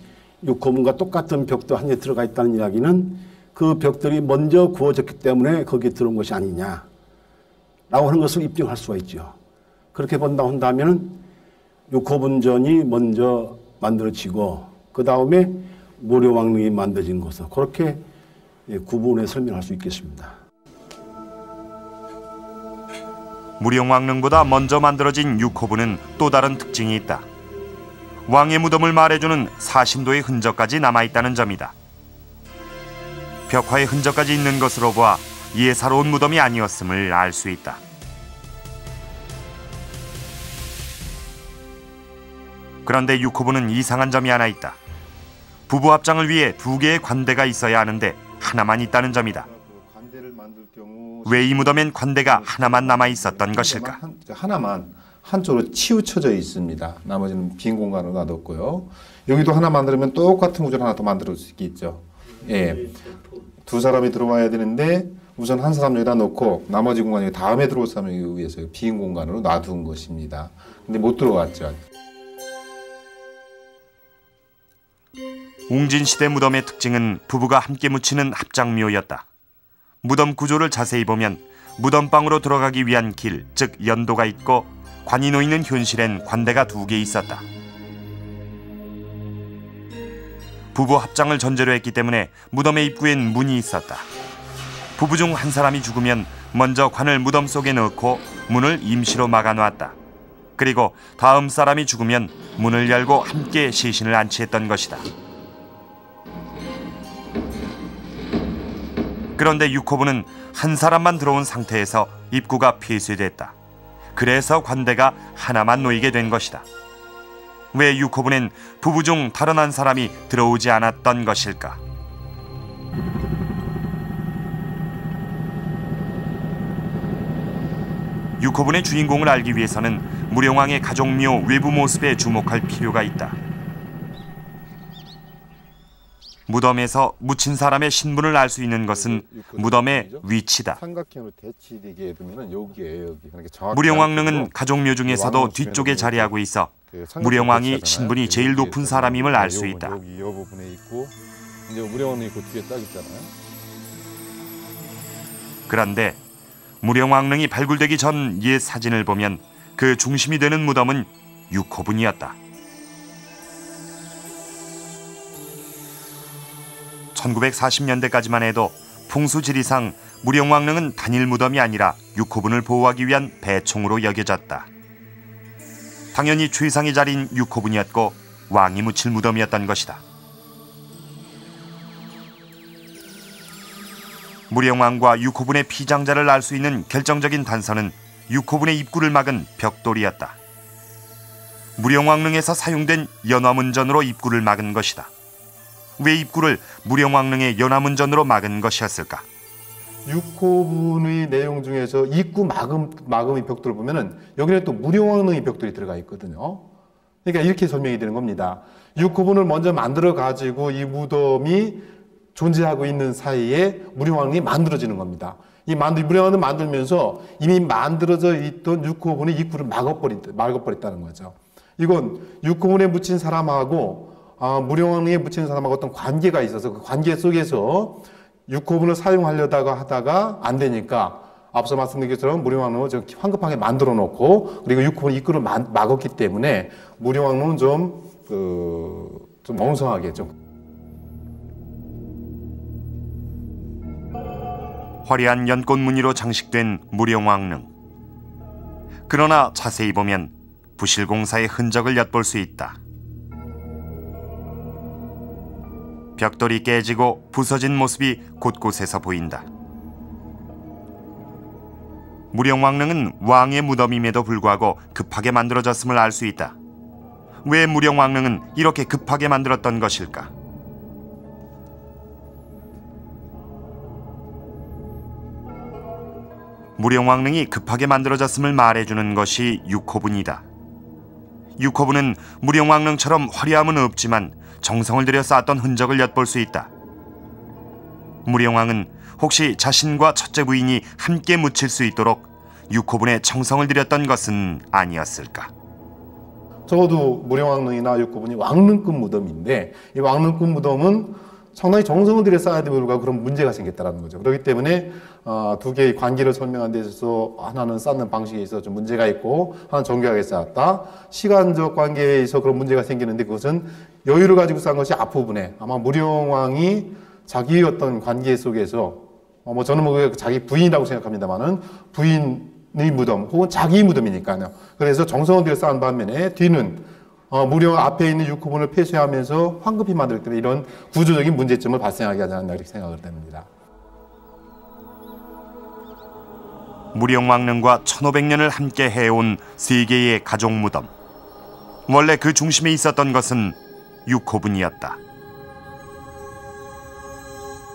6호문과 똑같은 벽돌 한 개 들어가 있다는 이야기는 그 벽돌이 먼저 구워졌기 때문에 거기에 들어온 것이 아니냐라고 하는 것을 입증할 수가 있죠. 그렇게 본다고 한다면 6호분전이 먼저 만들어지고 그 다음에 무령왕릉이 만들어진 것으로 그렇게 구분해 설명할 수 있겠습니다. 무령왕릉보다 먼저 만들어진 6호부는 또 다른 특징이 있다. 왕의 무덤을 말해주는 사심도의 흔적까지 남아있다는 점이다. 벽화의 흔적까지 있는 것으로 보아 예사로운 무덤이 아니었음을 알 수 있다. 그런데 6호부는 이상한 점이 하나 있다. 부부 합장을 위해 2개의 관대가 있어야 하는데 하나만 있다는 점이다. 왜 이 무덤엔 관대가 하나만 남아 있었던 것일까? 하나만 한쪽으로 치우쳐져 있습니다. 나머지는 빈 공간으로 놔뒀고요. 여기도 하나 만들면 똑같은 구조를 하나 더 만들 수 있겠죠. 예, 두 사람이 들어와야 되는데 우선 한 사람 여기다 놓고 나머지 공간이 다음에 들어올 사람을 위해서 빈 공간으로 놔둔 것입니다. 근데 못 들어왔죠. 웅진시대 무덤의 특징은 부부가 함께 묻히는 합장묘였다. 무덤 구조를 자세히 보면 무덤방으로 들어가기 위한 길, 즉 연도가 있고 관이 놓이는 현실엔 관대가 2개 있었다. 부부 합장을 전제로 했기 때문에 무덤의 입구엔 문이 있었다. 부부 중 한 사람이 죽으면 먼저 관을 무덤 속에 넣고 문을 임시로 막아놓았다. 그리고 다음 사람이 죽으면 문을 열고 함께 시신을 안치했던 것이다. 그런데 6호부는 한 사람만 들어온 상태에서 입구가 폐쇄됐다. 그래서 관대가 하나만 놓이게 된 것이다. 왜 6호부는 부부 중 다른 한 사람이 들어오지 않았던 것일까? 육호분의 주인공을 알기 위해서는 무령왕의 가족묘 외부 모습에 주목할 필요가 있다. 무덤에서 묻힌 사람의 신분을 알 수 있는 것은 무덤의 위치다. 삼각형으로 대치되게 두면은 여기에요, 여기. 그러니까 정확히 무령왕릉은 가족묘 중에서도 뒤쪽에 자리하고 있어 무령왕이 신분이 제일 높은 사람임을 알 수 있다. 여기 이 부분에 있고 이제 무령왕릉이 그 뒤에 딱 있잖아요. 그런데 무령왕릉이 발굴되기 전 옛 사진을 보면 그 중심이 되는 무덤은 6호분이었다. 1940년대까지만 해도 풍수지리상 무령왕릉은 단일 무덤이 아니라 6호분을 보호하기 위한 배총으로 여겨졌다. 당연히 최상의 자리인 6호분이었고 왕이 묻힐 무덤이었던 것이다. 무령왕과 6호분의 피장자를 알 수 있는 결정적인 단서는 6호분의 입구를 막은 벽돌이었다. 무령왕릉에서 사용된 연화문전으로 입구를 막은 것이다. 왜 입구를 무령왕릉의 연화문전으로 막은 것이었을까? 6호분의 내용 중에서 입구 마금의 벽돌을 보면은 여기는 또 무령왕릉의 벽돌이 들어가 있거든요. 그러니까 이렇게 설명이 되는 겁니다. 6호분을 먼저 만들어 가지고 이 무덤이 존재하고 있는 사이에 무령왕릉이 만들어지는 겁니다. 무령왕릉을 만들면서 이미 만들어져 있던 6호분의 입구를 막아버렸다는 거죠. 이건 6호분에 묻힌 사람하고 무령왕릉에 묻히는 사람하고 어떤 관계가 있어서 그 관계 속에서 6호분을 사용하려다가 하다가 안 되니까 앞서 말씀드린 것처럼 무령왕릉을 좀 황급하게 만들어 놓고 그리고 6호분 입구를 막았기 때문에 무령왕릉은 좀 엉성하게 좀. 화려한 연꽃 무늬로 장식된 무령왕릉. 그러나 자세히 보면 부실공사의 흔적을 엿볼 수 있다. 벽돌이 깨지고 부서진 모습이 곳곳에서 보인다. 무령왕릉은 왕의 무덤임에도 불구하고 급하게 만들어졌음을 알 수 있다. 왜 무령왕릉은 이렇게 급하게 만들었던 것일까? 무령왕릉이 급하게 만들어졌음을 말해주는 것이 육호분이다. 육호분은 무령왕릉처럼 화려함은 없지만 정성을 들여 쌓았던 흔적을 엿볼 수 있다. 무령왕은 혹시 자신과 첫째 부인이 함께 묻힐 수 있도록 육호분의 정성을 들였던 것은 아니었을까? 적어도 무령왕릉이나 육호분이 왕릉급 무덤인데, 이 왕릉급 무덤은 상당히 정성을 들여 쌓아야 됨에도 불구하고 그런 문제가 생겼다는 거죠. 그렇기 때문에 두 개의 관계를 설명하는 데 있어서 하나는 쌓는 방식에 있어서 좀 문제가 있고, 하나는 정교하게 쌓았다. 시간적 관계에 있어서 그런 문제가 생기는데, 그것은 여유를 가지고 쌓은 것이 앞부분에 아마 무령왕이 자기의 어떤 관계 속에서 저는 뭐 자기 부인이라고 생각합니다만은 부인의 무덤 혹은 자기 무덤이니까요. 그래서 정성을 들여 쌓은 반면에 뒤는 무령 앞에 있는 육호분을 폐쇄하면서 황급히 만들기 때문에 이런 구조적인 문제점을 발생하게 하지 않나 이렇게 생각을 됩니다. 무령왕릉과 1500년을 함께 해온 세 개의 가족 무덤. 원래 그 중심에 있었던 것은 육호분이었다.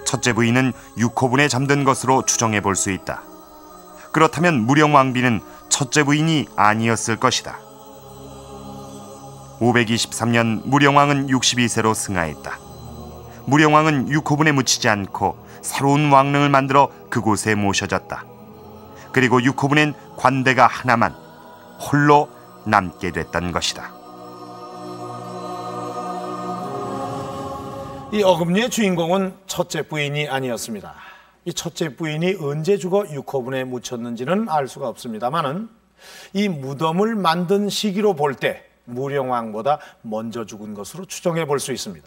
첫째 부인은 육호분에 잠든 것으로 추정해 볼 수 있다. 그렇다면 무령왕비는 첫째 부인이 아니었을 것이다. 523년 무령왕은 62세로 승하했다. 무령왕은 육호분에 묻히지 않고 새로운 왕릉을 만들어 그곳에 모셔졌다. 그리고 육호분엔 관대가 하나만 홀로 남게 됐던 것이다. 이 어금니의 주인공은 첫째 부인이 아니었습니다. 이 첫째 부인이 언제 죽어 육호분에 묻혔는지는 알 수가 없습니다만은 이 무덤을 만든 시기로 볼 때 무령왕보다 먼저 죽은 것으로 추정해 볼 수 있습니다.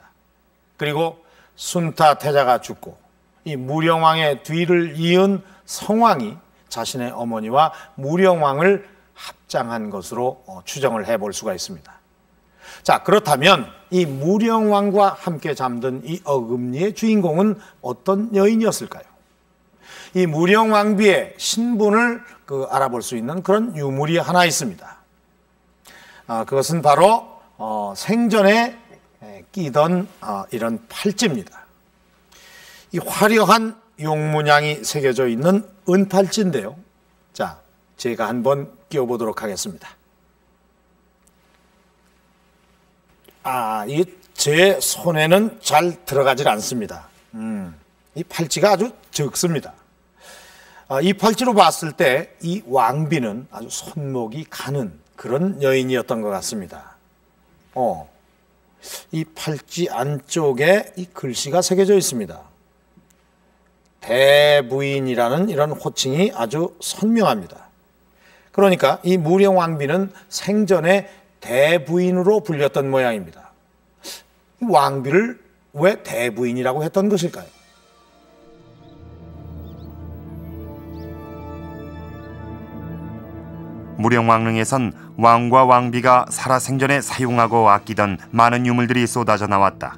그리고 순타 태자가 죽고 이 무령왕의 뒤를 이은 성왕이 자신의 어머니와 무령왕을 합장한 것으로 추정을 해 볼 수가 있습니다. 자, 그렇다면 이 무령왕과 함께 잠든 이 어금니의 주인공은 어떤 여인이었을까요? 이 무령왕비의 신분을 알아볼 수 있는 그런 유물이 하나 있습니다. 그것은 바로 생전에 끼던 이런 팔찌입니다. 이 화려한 용문양이 새겨져 있는 은팔찌인데요. 자, 제가 한번 끼워보도록 하겠습니다. 이게 제 손에는 잘 들어가질 않습니다. 이 팔찌가 아주 적습니다. 이 팔찌로 봤을 때 이 왕비는 아주 손목이 가는 그런 여인이었던 것 같습니다. 이 팔찌 안쪽에 이 글씨가 새겨져 있습니다. 대부인이라는 이런 호칭이 아주 선명합니다. 그러니까 이 무령왕비는 생전에 대부인으로 불렸던 모양입니다. 이 왕비를 왜 대부인이라고 했던 것일까요? 무령왕릉에선 왕과 왕비가 살아생전에 사용하고 아끼던 많은 유물들이 쏟아져 나왔다.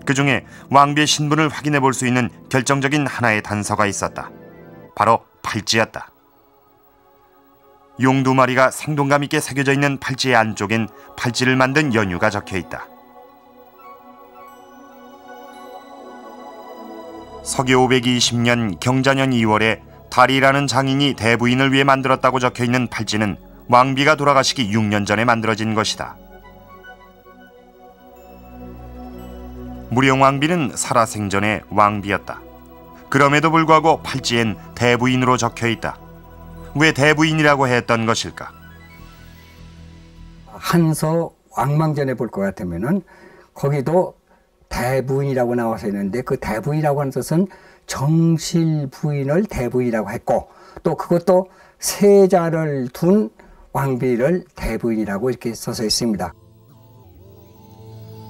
그 중에 왕비의 신분을 확인해 볼 수 있는 결정적인 하나의 단서가 있었다. 바로 팔찌였다. 용 2마리가 생동감 있게 새겨져 있는 팔찌의 안쪽엔 팔찌를 만든 연유가 적혀 있다. 서기 520년 경자년 2월에 다리라는 장인이 대부인을 위해 만들었다고 적혀 있는 팔찌는 왕비가 돌아가시기 6년 전에 만들어진 것이다. 무령왕비는 살아생전에 왕비였다. 그럼에도 불구하고 팔찌엔 대부인으로 적혀 있다. 왜 대부인이라고 했던 것일까? 한서 왕망전에 볼 것 같으면은 거기도 대부인이라고 나와서 있는데, 그 대부인이라고 하는 뜻은 정실 부인을 대부인이라고 했고, 또 그것도 세자를 둔 왕비를 대부인이라고 이렇게 써서 있습니다.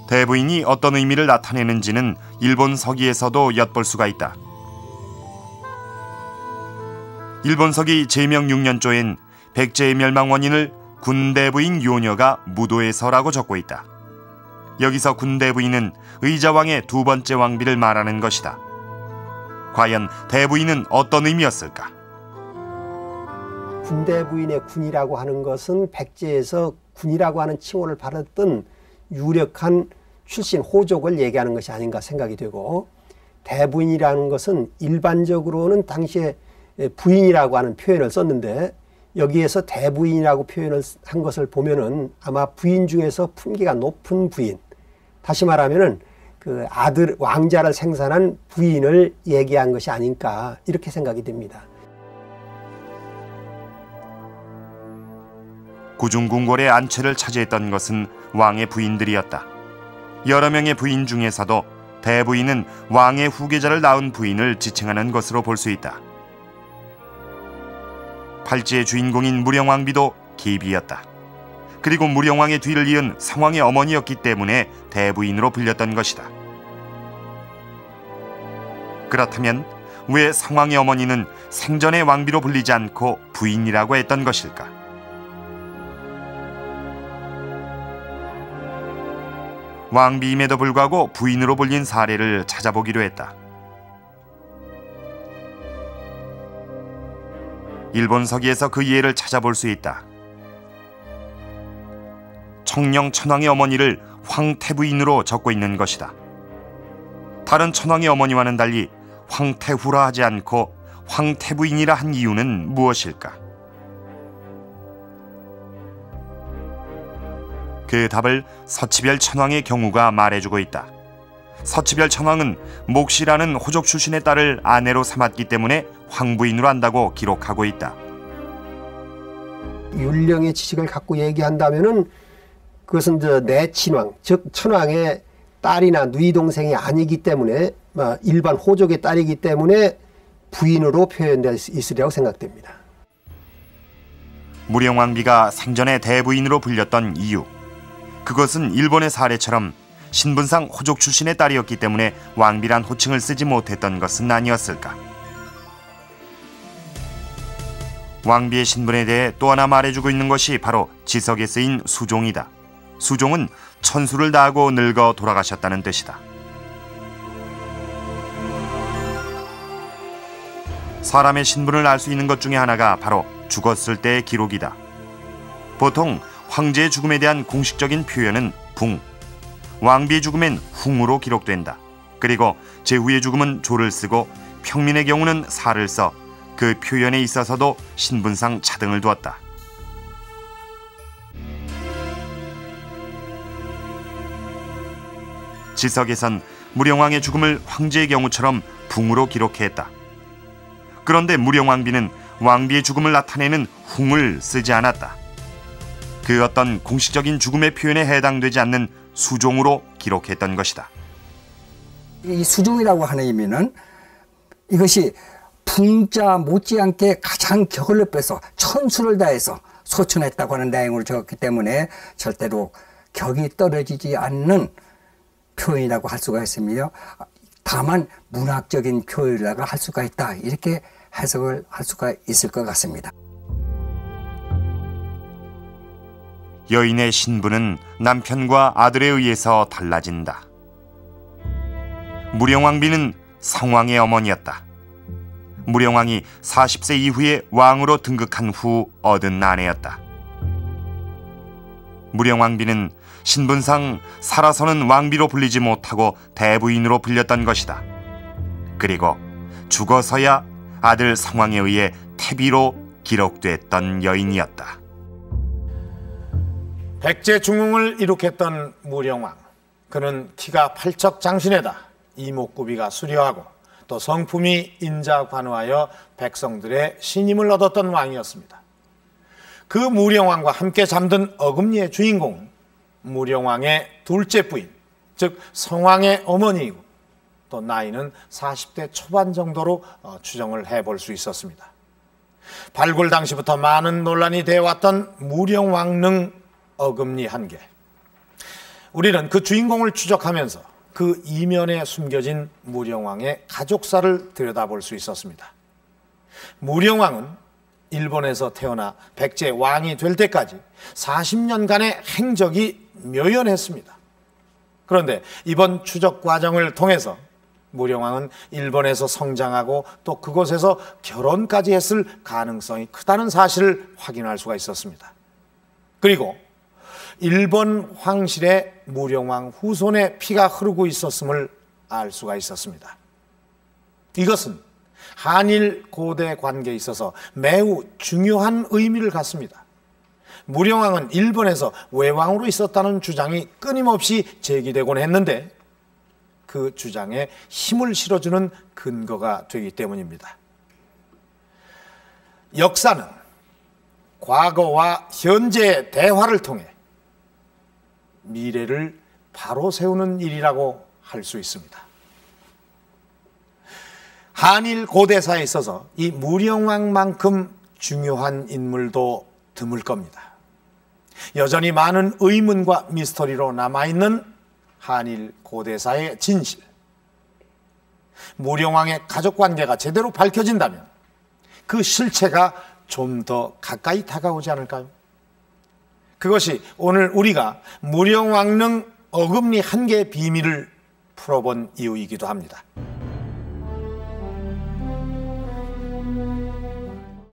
대부인이 어떤 의미를 나타내는지는 일본 서기에서도 엿볼 수가 있다. 일본 서기 제명 6년조엔 백제의 멸망 원인을 군대부인 요녀가 무도에서라고 적고 있다. 여기서 군대부인은 의자왕의 두 번째 왕비를 말하는 것이다. 과연 대부인은 어떤 의미였을까? 군대부인의 군이라고 하는 것은 백제에서 군이라고 하는 칭호를 받았던 유력한 출신 호족을 얘기하는 것이 아닌가 생각이 되고, 대부인이라는 것은 일반적으로는 당시에 부인이라고 하는 표현을 썼는데 여기에서 대부인이라고 표현을 한 것을 보면은 아마 부인 중에서 품기가 높은 부인, 다시 말하면은 그 아들 왕자를 생산한 부인을 얘기한 것이 아닌가 이렇게 생각이 됩니다. 구중궁궐의 안채를 차지했던 것은 왕의 부인들이었다. 여러 명의 부인 중에서도 대부인은 왕의 후계자를 낳은 부인을 지칭하는 것으로 볼 수 있다. 팔찌의 주인공인 무령왕비도 기비였다. 그리고 무령왕의 뒤를 이은 성왕의 어머니였기 때문에 대부인으로 불렸던 것이다. 그렇다면 왜 성왕의 어머니는 생전의 왕비로 불리지 않고 부인이라고 했던 것일까? 왕비임에도 불구하고 부인으로 불린 사례를 찾아보기로 했다. 일본 서기에서 그 예를 찾아볼 수 있다. 청령 천황의 어머니를 황태부인으로 적고 있는 것이다. 다른 천황의 어머니와는 달리 황태후라 하지 않고 황태부인이라 한 이유는 무엇일까? 그 답을 서치별 천황의 경우가 말해주고 있다. 서치별 천황은 목시라는 호족 출신의 딸을 아내로 삼았기 때문에 황부인으로 한다고 기록하고 있다. 율령의 지식을 갖고 얘기한다면은 그것은 내친왕, 즉 천왕의 딸이나 누이 동생이 아니기 때문에 일반 호족의 딸이기 때문에 부인으로 표현되어 있으리라고 생각됩니다. 무령왕비가 생전에 대부인으로 불렸던 이유, 그것은 일본의 사례처럼 신분상 호족 출신의 딸이었기 때문에 왕비란 호칭을 쓰지 못했던 것은 아니었을까? 왕비의 신분에 대해 또 하나 말해주고 있는 것이 바로 지석에 쓰인 수종이다. 수종은 천수를 다하고 늙어 돌아가셨다는 뜻이다. 사람의 신분을 알 수 있는 것 중에 하나가 바로 죽었을 때의 기록이다. 보통 황제의 죽음에 대한 공식적인 표현은 붕, 왕비의 죽음엔 훙으로 기록된다. 그리고 제후의 죽음은 조를 쓰고 평민의 경우는 사를 써 그 표현에 있어서도 신분상 차등을 두었다. 지석에선 무령왕의 죽음을 황제의 경우처럼 붕으로 기록했다. 그런데 무령왕비는 왕비의 죽음을 나타내는 훙을 쓰지 않았다. 그 어떤 공식적인 죽음의 표현에 해당되지 않는 수종으로 기록했던 것이다. 이 수종이라고 하는 의미는 이것이 붕자 못지않게 가장 격을 빼서 천수를 다해서 소천했다고 하는 내용으로 적었기 때문에 절대로 격이 떨어지지 않는 표현이라고 할 수가 있습니다. 다만 문학적인 표현이라고 할 수가 있다, 이렇게 해석을 할 수가 있을 것 같습니다. 여인의 신분은 남편과 아들에 의해서 달라진다. 무령왕비는 성왕의 어머니였다. 무령왕이 40세 이후에 왕으로 등극한 후 얻은 아내였다. 무령왕비는 신분상 살아서는 왕비로 불리지 못하고 대부인으로 불렸던 것이다. 그리고 죽어서야 아들 성왕에 의해 태비로 기록됐던 여인이었다. 백제 중흥을 이룩했던 무령왕, 그는 키가 팔척장신에다 이목구비가 수려하고 또 성품이 인자관우하여 백성들의 신임을 얻었던 왕이었습니다. 그 무령왕과 함께 잠든 어금니의 주인공은 무령왕의 둘째 부인, 즉 성왕의 어머니이고 또 나이는 40대 초반 정도로 추정을 해볼 수 있었습니다. 발굴 당시부터 많은 논란이 되어왔던 무령왕릉 어금니 한 개. 우리는 그 주인공을 추적하면서 그 이면에 숨겨진 무령왕의 가족사를 들여다볼 수 있었습니다. 무령왕은 일본에서 태어나 백제 왕이 될 때까지 40년간의 행적이 묘연했습니다. 그런데 이번 추적 과정을 통해서 무령왕은 일본에서 성장하고 또 그곳에서 결혼까지 했을 가능성이 크다는 사실을 확인할 수가 있었습니다. 그리고 일본 황실에 무령왕 후손의 피가 흐르고 있었음을 알 수가 있었습니다. 이것은 한일 고대 관계에 있어서 매우 중요한 의미를 갖습니다. 무령왕은 일본에서 외왕으로 있었다는 주장이 끊임없이 제기되곤 했는데 그 주장에 힘을 실어주는 근거가 되기 때문입니다. 역사는 과거와 현재의 대화를 통해 미래를 바로 세우는 일이라고 할 수 있습니다. 한일 고대사에 있어서 이 무령왕만큼 중요한 인물도 드물 겁니다. 여전히 많은 의문과 미스터리로 남아있는 한일 고대사의 진실. 무령왕의 가족관계가 제대로 밝혀진다면 그 실체가 좀 더 가까이 다가오지 않을까요? 그것이 오늘 우리가 무령왕릉 어금니 한 개의 비밀을 풀어본 이유이기도 합니다.